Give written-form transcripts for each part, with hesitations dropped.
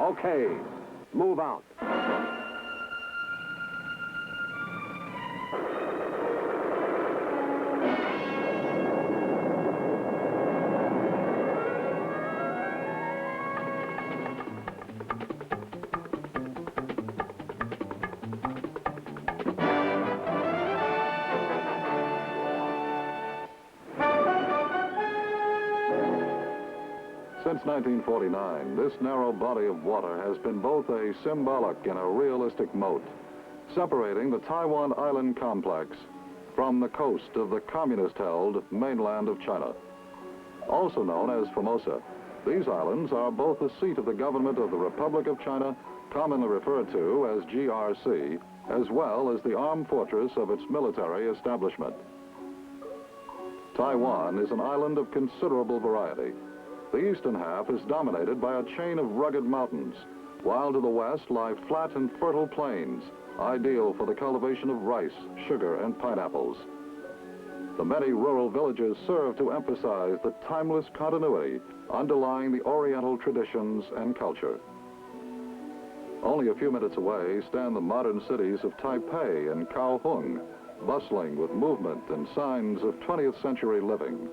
Okay, move out. Since 1949, this narrow body of water has been both a symbolic and a realistic moat, separating the Taiwan island complex from the coast of the communist-held mainland of China. Also known as Formosa, these islands are both the seat of the government of the Republic of China, commonly referred to as GRC, as well as the armed fortress of its military establishment. Taiwan is an island of considerable variety. The eastern half is dominated by a chain of rugged mountains, while to the west lie flat and fertile plains, ideal for the cultivation of rice, sugar, and pineapples. The many rural villages serve to emphasize the timeless continuity underlying the Oriental traditions and culture. Only a few minutes away stand the modern cities of Taipei and Kaohsiung, bustling with movement and signs of 20th century living.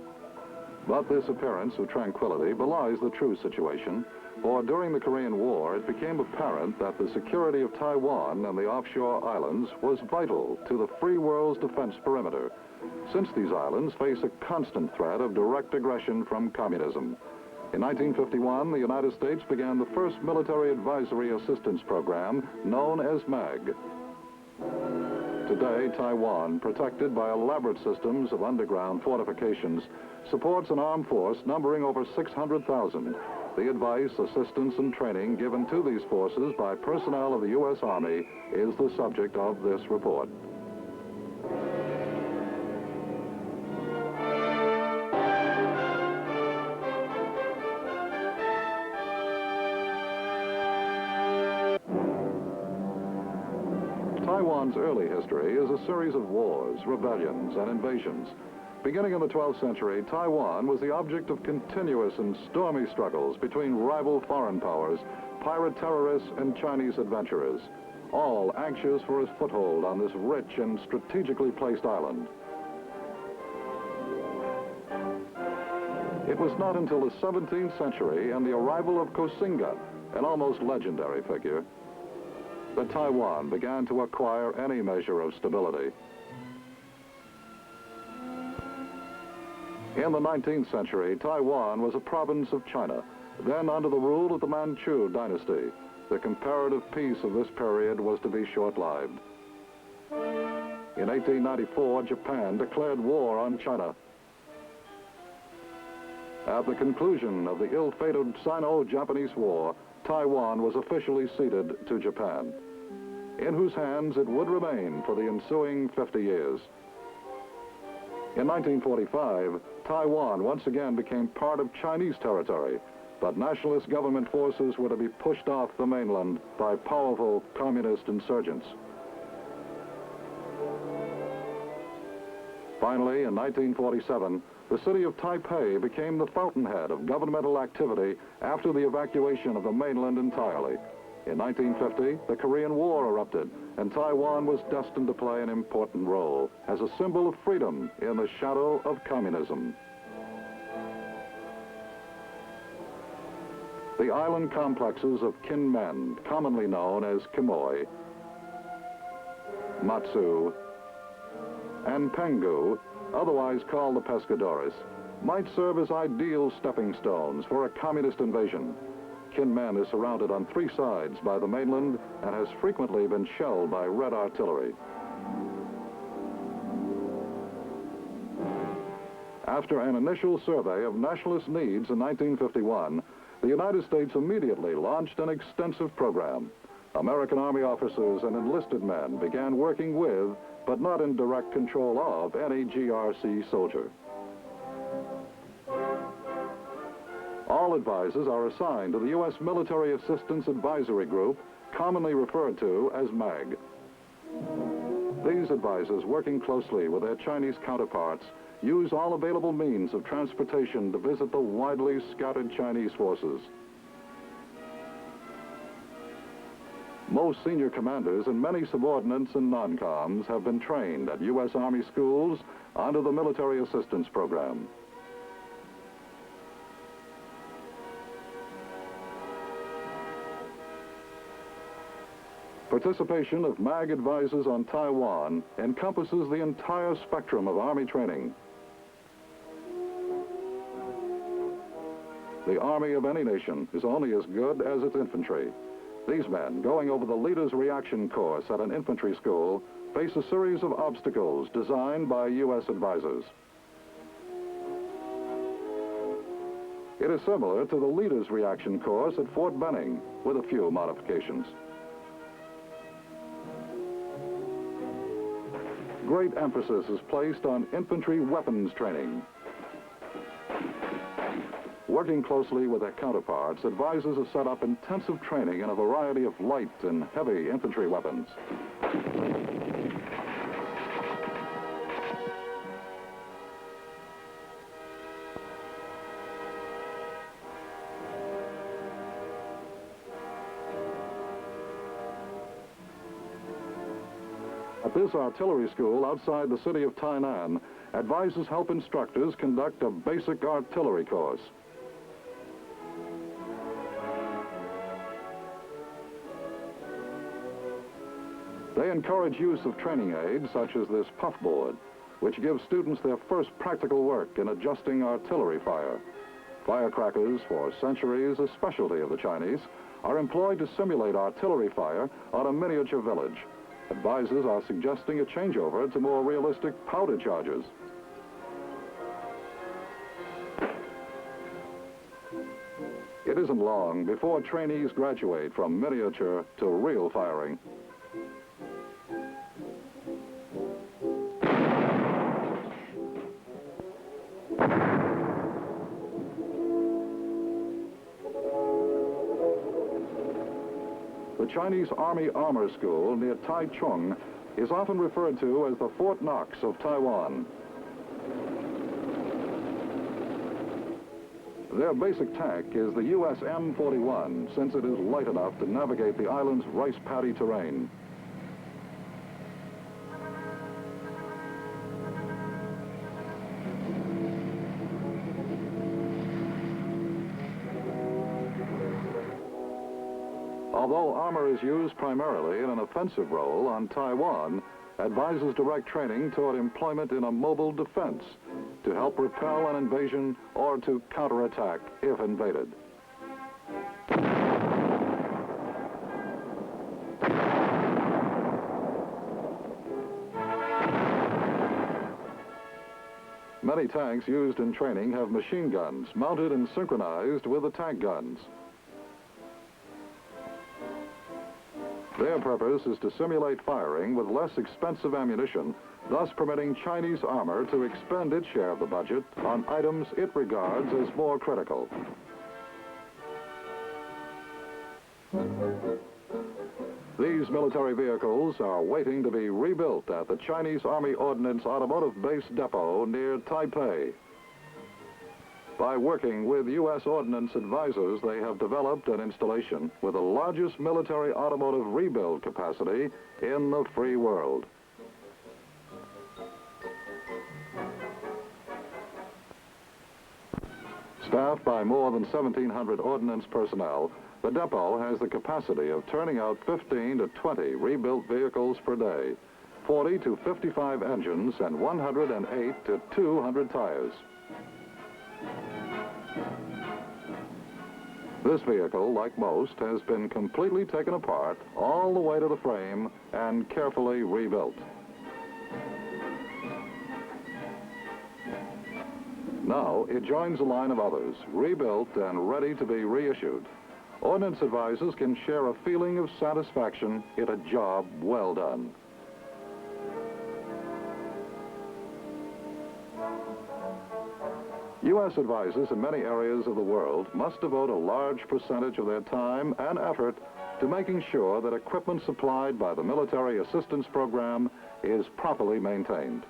But this appearance of tranquility belies the true situation, for during the Korean War, it became apparent that the security of Taiwan and the offshore islands was vital to the free world's defense perimeter, since these islands face a constant threat of direct aggression from communism. In 1951, the United States began the first military advisory assistance program known as MAG. Today, Taiwan, protected by elaborate systems of underground fortifications, supports an armed force numbering over 600,000. The advice, assistance, and training given to these forces by personnel of the U.S. Army is the subject of this report. Taiwan's early history is a series of wars, rebellions, and invasions. Beginning in the 12th century, Taiwan was the object of continuous and stormy struggles between rival foreign powers, pirate terrorists, and Chinese adventurers, all anxious for a foothold on this rich and strategically placed island. It was not until the 17th century and the arrival of Koxinga, an almost legendary figure, that Taiwan began to acquire any measure of stability. In the 19th century, Taiwan was a province of China, then under the rule of the Manchu dynasty. The comparative peace of this period was to be short-lived. In 1894, Japan declared war on China. At the conclusion of the ill-fated Sino-Japanese War, Taiwan was officially ceded to Japan, in whose hands it would remain for the ensuing 50 years. In 1945, Taiwan once again became part of Chinese territory, but nationalist government forces were to be pushed off the mainland by powerful communist insurgents. Finally, in 1947, the city of Taipei became the fountainhead of governmental activity after the evacuation of the mainland entirely. In 1950, the Korean War erupted, and Taiwan was destined to play an important role as a symbol of freedom in the shadow of communism. The island complexes of Kinmen, commonly known as Quemoy, Matsu, and Penghu, otherwise called the Pescadores, might serve as ideal stepping stones for a communist invasion. Kinmen is surrounded on three sides by the mainland and has frequently been shelled by Red artillery. After an initial survey of nationalist needs in 1951, the United States immediately launched an extensive program. American Army officers and enlisted men began working with, but not in direct control of, any GRC soldier. All advisors are assigned to the U.S. Military Assistance Advisory Group, commonly referred to as MAG. These advisors, working closely with their Chinese counterparts, use all available means of transportation to visit the widely scattered Chinese forces. Most senior commanders and many subordinates and non-coms have been trained at U.S. Army schools under the Military Assistance Program. Participation of MAG advisors on Taiwan encompasses the entire spectrum of Army training. The Army of any nation is only as good as its infantry. These men, going over the leader's reaction course at an infantry school, face a series of obstacles designed by U.S. advisors. It is similar to the leader's reaction course at Fort Benning, with a few modifications. Great emphasis is placed on infantry weapons training. Working closely with their counterparts, advisors have set up intensive training in a variety of light and heavy infantry weapons. At this artillery school outside the city of Tainan, advisors help instructors conduct a basic artillery course. They encourage use of training aids such as this puffboard, which gives students their first practical work in adjusting artillery fire. Firecrackers, for centuries a specialty of the Chinese, are employed to simulate artillery fire on a miniature village. Advisors are suggesting a changeover to more realistic powder charges. It isn't long before trainees graduate from miniature to real firing. The Chinese Army Armor School near Taichung is often referred to as the Fort Knox of Taiwan. Their basic tank is the US M41, since it is light enough to navigate the island's rice paddy terrain. Although armor is used primarily in an offensive role on Taiwan, advisors direct training toward employment in a mobile defense to help repel an invasion or to counterattack if invaded. Many tanks used in training have machine guns mounted and synchronized with the tank guns. Their purpose is to simulate firing with less expensive ammunition, thus permitting Chinese armor to expend its share of the budget on items it regards as more critical. These military vehicles are waiting to be rebuilt at the Chinese Army Ordnance Automotive Base Depot near Taipei. By working with U.S. Ordnance advisors, they have developed an installation with the largest military automotive rebuild capacity in the free world. Staffed by more than 1,700 ordnance personnel, the depot has the capacity of turning out 15 to 20 rebuilt vehicles per day, 40 to 55 engines, and 108 to 200 tires. This vehicle, like most, has been completely taken apart all the way to the frame and carefully rebuilt. Now it joins a line of others, rebuilt and ready to be reissued. Ordnance advisors can share a feeling of satisfaction in a job well done. U.S. advisors in many areas of the world must devote a large percentage of their time and effort to making sure that equipment supplied by the Military Assistance Program is properly maintained.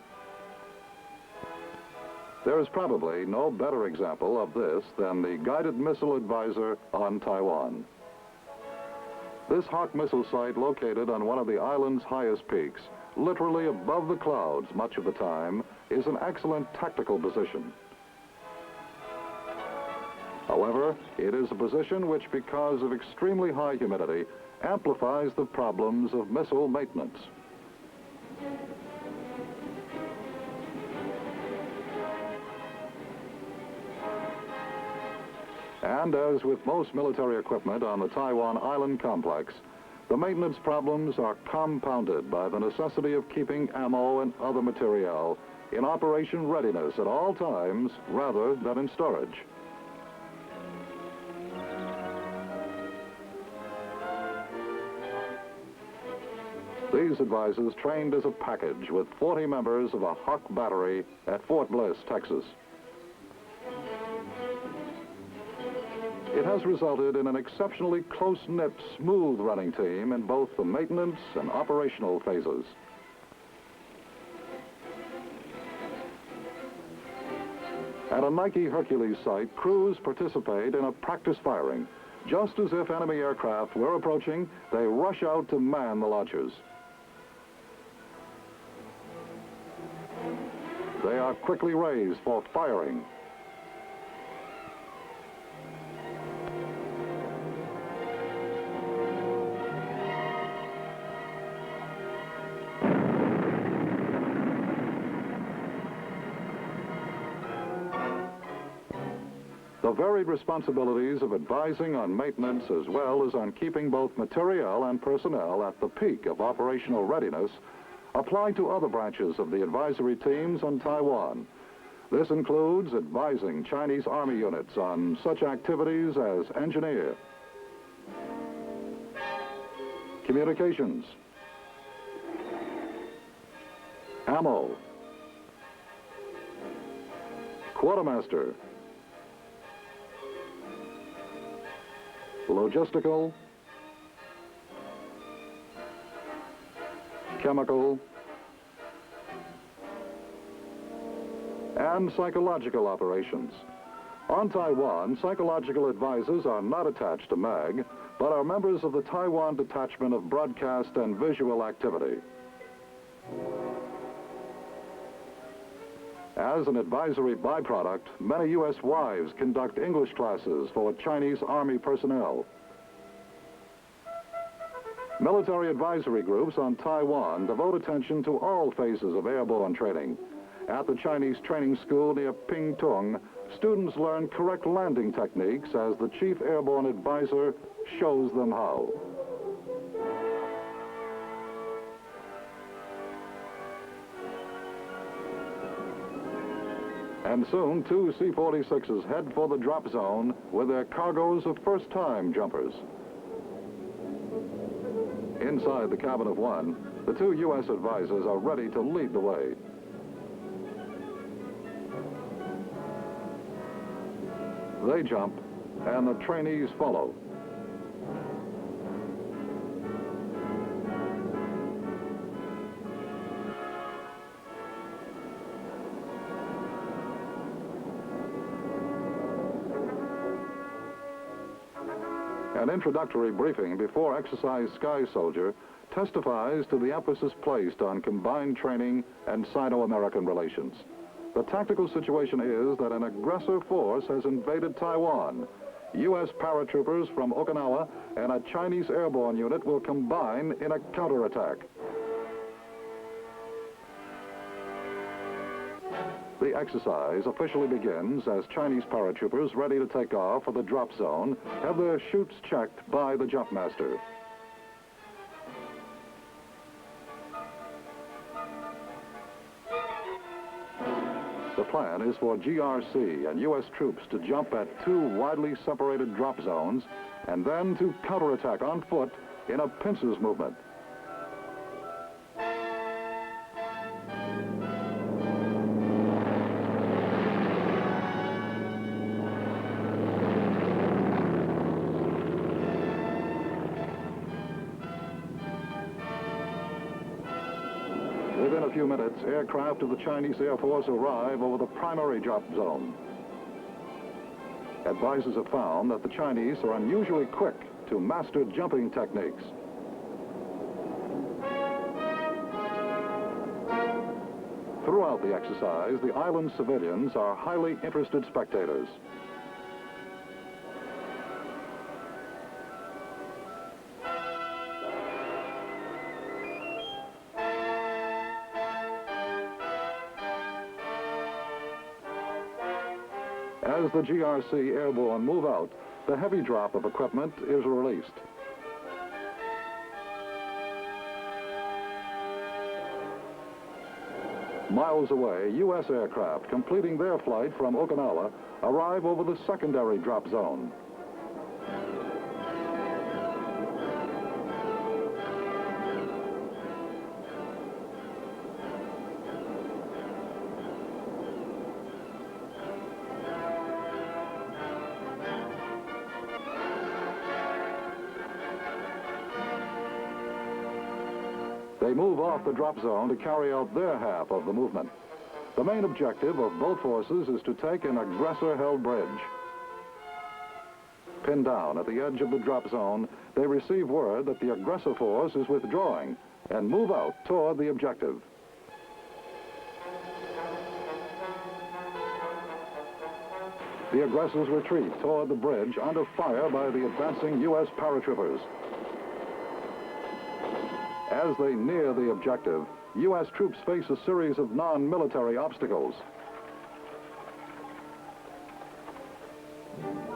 There is probably no better example of this than the guided missile advisor on Taiwan. This Hawk missile site, located on one of the island's highest peaks, literally above the clouds much of the time, is an excellent tactical position. However, it is a position which, because of extremely high humidity, amplifies the problems of missile maintenance. And as with most military equipment on the Taiwan island complex, the maintenance problems are compounded by the necessity of keeping ammo and other materiel in operation readiness at all times rather than in storage. These advisors trained as a package with 40 members of a Hawk battery at Fort Bliss, Texas. It has resulted in an exceptionally close-knit, smooth-running team in both the maintenance and operational phases. At a Nike Hercules site, crews participate in a practice firing. Just as if enemy aircraft were approaching, they rush out to man the launchers. They are quickly raised for firing. The varied responsibilities of advising on maintenance as well as on keeping both materiel and personnel at the peak of operational readiness apply to other branches of the advisory teams on Taiwan. This includes advising Chinese Army units on such activities as engineer, communications, ammo, quartermaster, logistical, chemical, and psychological operations. On Taiwan, psychological advisors are not attached to MAG, but are members of the Taiwan Detachment of Broadcast and Visual Activity. As an advisory byproduct, many U.S. wives conduct English classes for Chinese Army personnel. Military advisory groups on Taiwan devote attention to all phases of airborne training. At the Chinese training school near Pingtung, students learn correct landing techniques as the chief airborne advisor shows them how. And soon, two C-46s head for the drop zone with their cargoes of first-time jumpers. Inside the cabin of one, the two U.S. advisors are ready to lead the way. They jump, and the trainees follow. An introductory briefing before Exercise Sky Soldier testifies to the emphasis placed on combined training and Sino-American relations. The tactical situation is that an aggressor force has invaded Taiwan. U.S. paratroopers from Okinawa and a Chinese airborne unit will combine in a counterattack. The exercise officially begins as Chinese paratroopers ready to take off for the drop zone have their chutes checked by the jump master. The plan is for GRC and U.S. troops to jump at two widely separated drop zones and then to counterattack on foot in a pincers movement. Within a few minutes, aircraft of the Chinese Air Force arrive over the primary drop zone. Advisors have found that the Chinese are unusually quick to master jumping techniques. Throughout the exercise, the island civilians are highly interested spectators. As the GRC airborne move out, the heavy drop of equipment is released. Miles away, U.S. aircraft completing their flight from Okinawa arrive over the secondary drop zone. They move off the drop zone to carry out their half of the movement. The main objective of both forces is to take an aggressor-held bridge. Pinned down at the edge of the drop zone, they receive word that the aggressor force is withdrawing and move out toward the objective. The aggressors retreat toward the bridge under fire by the advancing U.S. paratroopers. As they near the objective, U.S. troops face a series of non-military obstacles.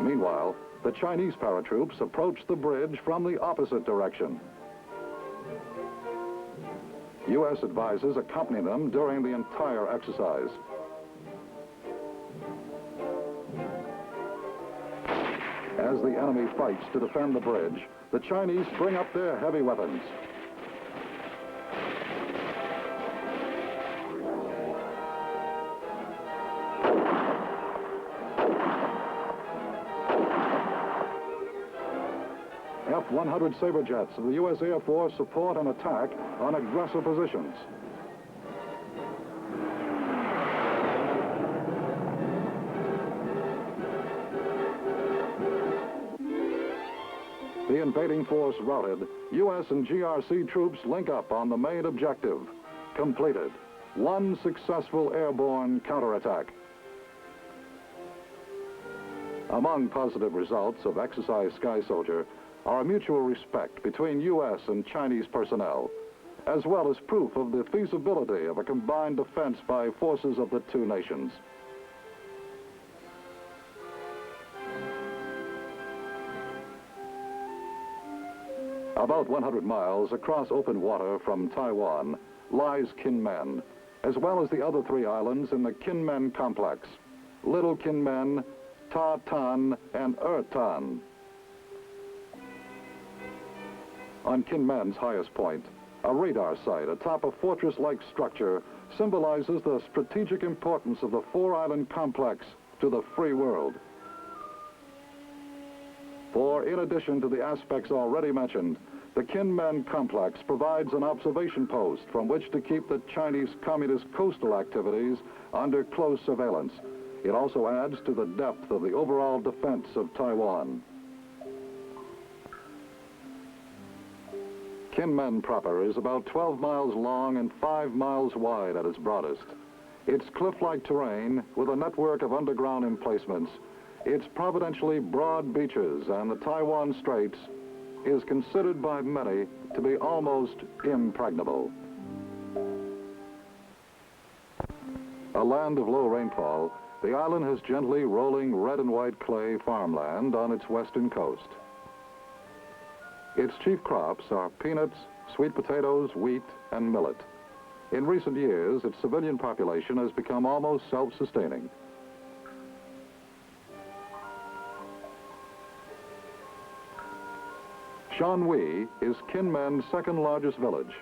Meanwhile, the Chinese paratroops approach the bridge from the opposite direction. U.S. advisors accompany them during the entire exercise. As the enemy fights to defend the bridge, the Chinese bring up their heavy weapons. F-100 Sabre jets of the U.S. Air Force support an attack on aggressor positions. The invading force routed, U.S. and GRC troops link up on the main objective. Completed. One successful airborne counterattack. Among positive results of Exercise Sky Soldier are a mutual respect between U.S. and Chinese personnel, as well as proof of the feasibility of a combined defense by forces of the two nations. About 100 miles across open water from Taiwan lies Kinmen, as well as the other three islands in the Kinmen complex: Little Kinmen, Ta Tan, and Tan. On Kinmen's highest point, a radar site atop a fortress-like structure symbolizes the strategic importance of the four-island complex to the free world. For in addition to the aspects already mentioned, the Kinmen complex provides an observation post from which to keep the Chinese Communist coastal activities under close surveillance. It also adds to the depth of the overall defense of Taiwan. Kinmen proper is about 12 miles long and 5 miles wide at its broadest. Its cliff-like terrain, with a network of underground emplacements, its providentially broad beaches, and the Taiwan Straits, is considered by many to be almost impregnable. A land of low rainfall, the island has gently rolling red and white clay farmland on its western coast. Its chief crops are peanuts, sweet potatoes, wheat, and millet. In recent years, its civilian population has become almost self-sustaining. Shanhui is Kinmen's second largest village.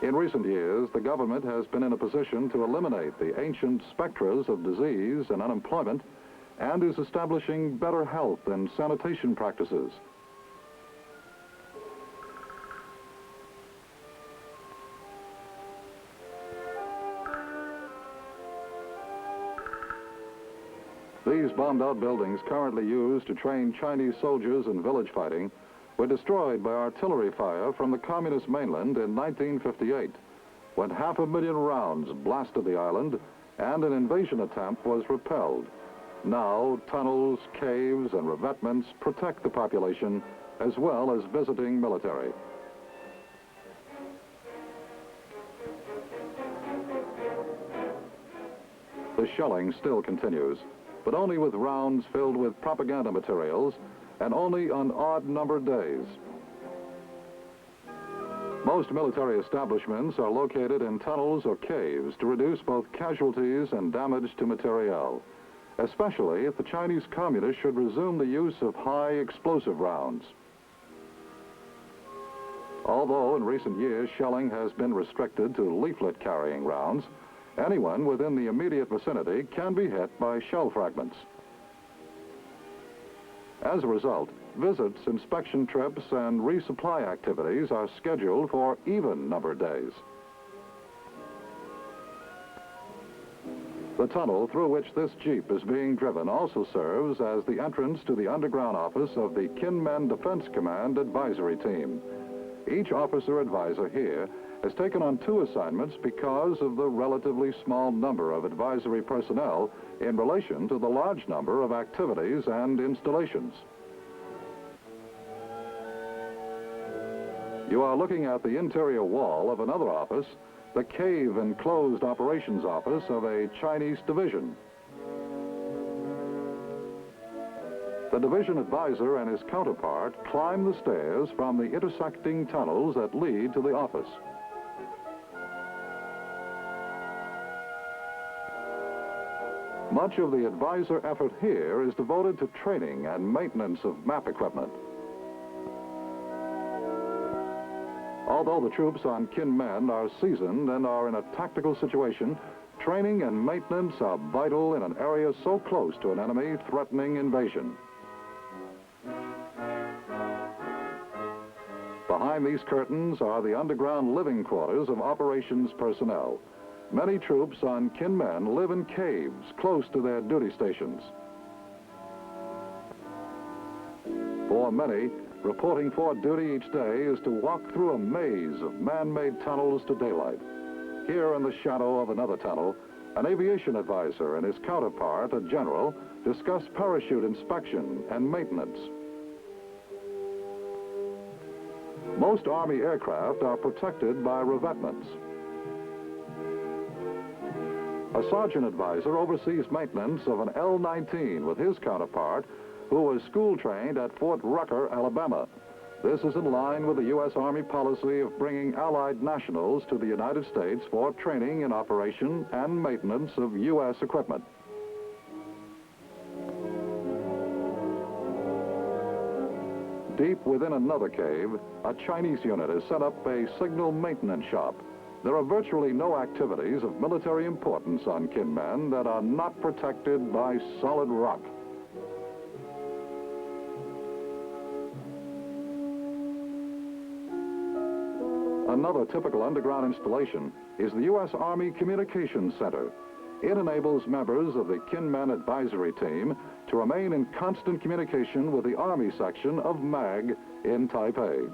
In recent years, the government has been in a position to eliminate the ancient specters of disease and unemployment and is establishing better health and sanitation practices. The These bombed-out buildings currently used to train Chinese soldiers in village fighting were destroyed by artillery fire from the communist mainland in 1958, when 500,000 rounds blasted the island and an invasion attempt was repelled. Now, tunnels, caves, and revetments protect the population as well as visiting military. The shelling still continues, but only with rounds filled with propaganda materials and only on odd-numbered days. Most military establishments are located in tunnels or caves to reduce both casualties and damage to materiel, especially if the Chinese Communists should resume the use of high explosive rounds. Although in recent years shelling has been restricted to leaflet-carrying rounds, anyone within the immediate vicinity can be hit by shell fragments. As a result, visits, inspection trips, and resupply activities are scheduled for even-numbered days. The tunnel through which this Jeep is being driven also serves as the entrance to the underground office of the Kinmen Defense Command Advisory Team. Each officer advisor here has taken on 2 assignments because of the relatively small number of advisory personnel in relation to the large number of activities and installations. You are looking at the interior wall of another office, the cave enclosed operations office of a Chinese division. The division advisor and his counterpart climb the stairs from the intersecting tunnels that lead to the office. Much of the advisor effort here is devoted to training and maintenance of map equipment. Although the troops on Kinmen are seasoned and are in a tactical situation, training and maintenance are vital in an area so close to an enemy threatening invasion. Behind these curtains are the underground living quarters of operations personnel. Many troops on Kinmen live in caves close to their duty stations. For many, reporting for duty each day is to walk through a maze of man-made tunnels to daylight. Here in the shadow of another tunnel, an aviation advisor and his counterpart, a general, discuss parachute inspection and maintenance. Most Army aircraft are protected by revetments. A sergeant advisor oversees maintenance of an L-19 with his counterpart, who was school-trained at Fort Rucker, Alabama. This is in line with the U.S. Army policy of bringing Allied nationals to the United States for training in operation and maintenance of U.S. equipment. Deep within another cave, a Chinese unit has set up a signal maintenance shop. There are virtually no activities of military importance on Kinmen that are not protected by solid rock. Another typical underground installation is the U.S. Army Communications Center. It enables members of the Kinmen Advisory Team to remain in constant communication with the Army section of MAG in Taipei.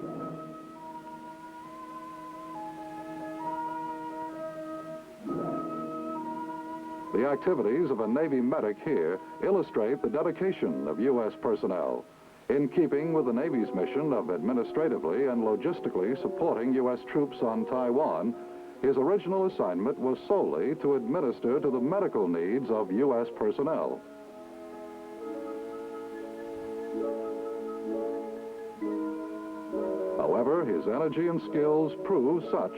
The activities of a Navy medic here illustrate the dedication of U.S. personnel. In keeping with the Navy's mission of administratively and logistically supporting U.S. troops on Taiwan, his original assignment was solely to administer to the medical needs of U.S. personnel. However, his energy and skills proved such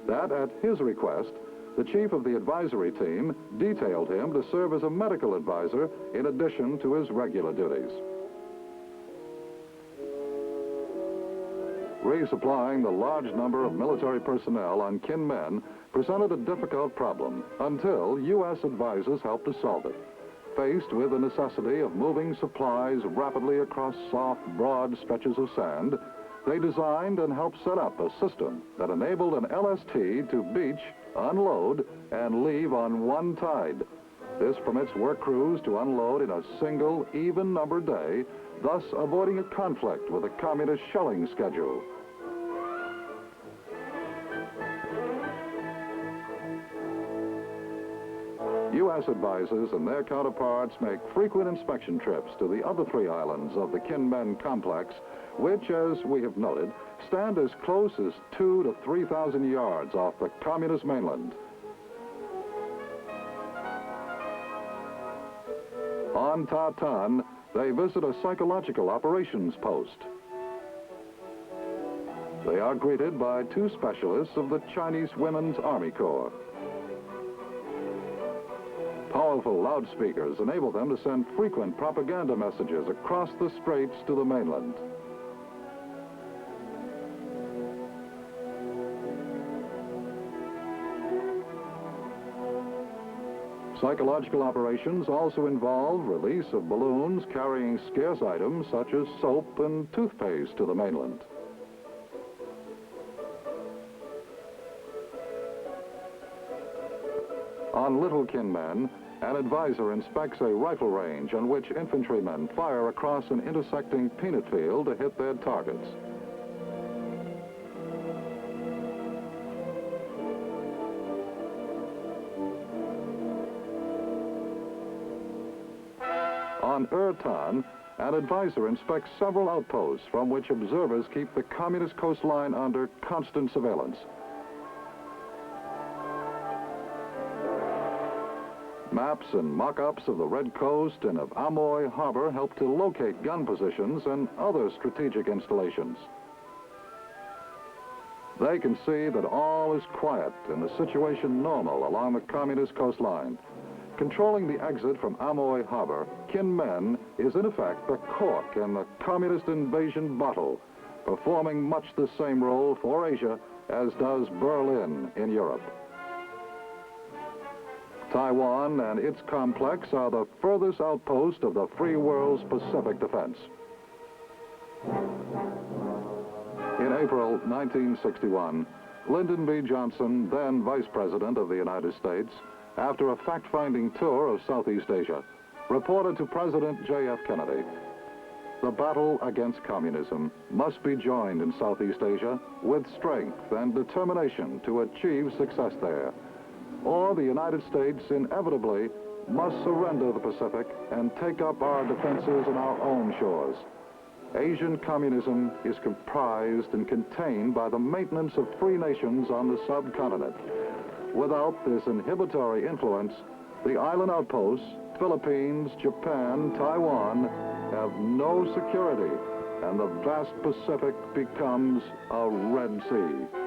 that, at his request, the chief of the advisory team detailed him to serve as a medical advisor in addition to his regular duties. Resupplying the large number of military personnel on Kinmen presented a difficult problem until U.S. advisors helped to solve it. Faced with the necessity of moving supplies rapidly across soft, broad stretches of sand, they designed and helped set up a system that enabled an LST to beach, unload, and leave on one tide. This permits work crews to unload in a single, even-numbered day, thus avoiding a conflict with the communist shelling schedule. U.S. advisors and their counterparts make frequent inspection trips to the other 3 islands of the Kinmen complex, which, as we have noted, stand as close as 2,000 to 3,000 yards off the communist mainland. On Taiwan, they visit a psychological operations post. They are greeted by 2 specialists of the Chinese Women's Army Corps. Powerful loudspeakers enable them to send frequent propaganda messages across the straits to the mainland. Psychological operations also involve release of balloons carrying scarce items such as soap and toothpaste to the mainland. On Little Kinmen, an advisor inspects a rifle range on which infantrymen fire across an intersecting peanut field to hit their targets. On Ertan, an advisor inspects several outposts from which observers keep the communist coastline under constant surveillance. Maps and mock-ups of the Red Coast and of Amoy Harbor help to locate gun positions and other strategic installations. They can see that all is quiet and the situation normal along the communist coastline. Controlling the exit from Amoy Harbor, Kinmen is in effect the cork in the communist invasion bottle, performing much the same role for Asia as does Berlin in Europe. Taiwan and its complex are the furthest outpost of the free world's Pacific defense. In April 1961, Lyndon B. Johnson, then Vice President of the United States, after a fact-finding tour of Southeast Asia, reported to President J.F. Kennedy, "The battle against communism must be joined in Southeast Asia with strength and determination to achieve success there, or the United States inevitably must surrender the Pacific and take up our defenses on our own shores. Asian communism is comprised and contained by the maintenance of free nations on the subcontinent. Without this inhibitory influence, the island outposts, Philippines, Japan, Taiwan, have no security, and the vast Pacific becomes a Red Sea."